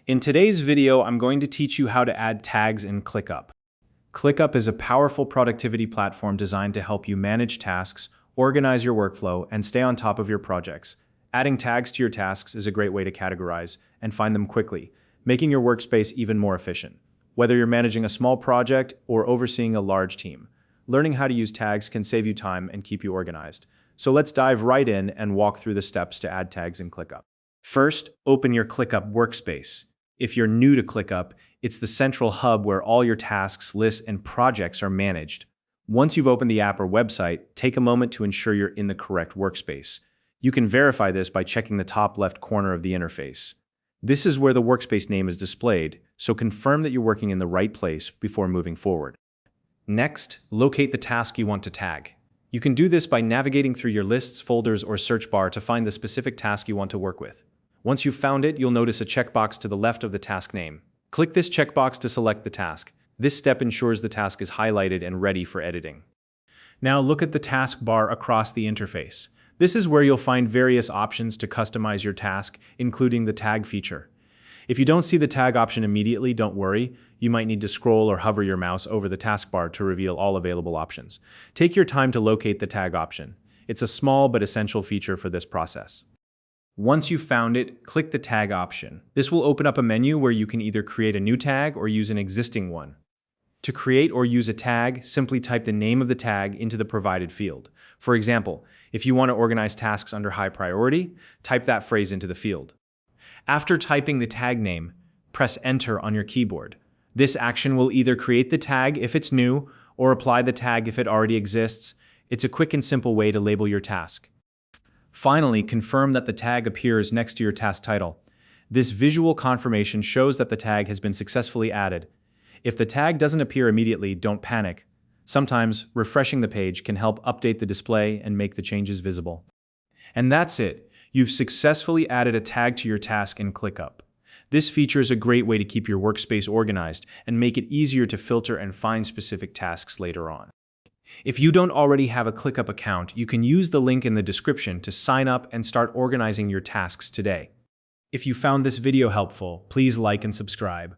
In today's video, I'm going to teach you how to add tags in ClickUp. ClickUp is a powerful productivity platform designed to help you manage tasks, organize your workflow, and stay on top of your projects. Adding tags to your tasks is a great way to categorize and find them quickly, making your workspace even more efficient. Whether you're managing a small project or overseeing a large team, learning how to use tags can save you time and keep you organized. So let's dive right in and walk through the steps to add tags in ClickUp. First, open your ClickUp workspace. If you're new to ClickUp, it's the central hub where all your tasks, lists, and projects are managed. Once you've opened the app or website, take a moment to ensure you're in the correct workspace. You can verify this by checking the top left corner of the interface. This is where the workspace name is displayed, so confirm that you're working in the right place before moving forward. Next, locate the task you want to tag. You can do this by navigating through your lists, folders, or search bar to find the specific task you want to work with. Once you've found it, you'll notice a checkbox to the left of the task name. Click this checkbox to select the task. This step ensures the task is highlighted and ready for editing. Now look at the task bar across the interface. This is where you'll find various options to customize your task, including the tag feature. If you don't see the tag option immediately, don't worry. You might need to scroll or hover your mouse over the taskbar to reveal all available options. Take your time to locate the tag option. It's a small but essential feature for this process. Once you've found it, click the tag option. This will open up a menu where you can either create a new tag or use an existing one. To create or use a tag, simply type the name of the tag into the provided field. For example, if you want to organize tasks under high priority, type that phrase into the field. After typing the tag name, press Enter on your keyboard. This action will either create the tag if it's new or apply the tag if it already exists. It's a quick and simple way to label your task. Finally, confirm that the tag appears next to your task title. This visual confirmation shows that the tag has been successfully added. If the tag doesn't appear immediately, don't panic. Sometimes, refreshing the page can help update the display and make the changes visible. And that's it. You've successfully added a tag to your task in ClickUp. This feature is a great way to keep your workspace organized and make it easier to filter and find specific tasks later on. If you don't already have a ClickUp account, you can use the link in the description to sign up and start organizing your tasks today. If you found this video helpful, please like and subscribe.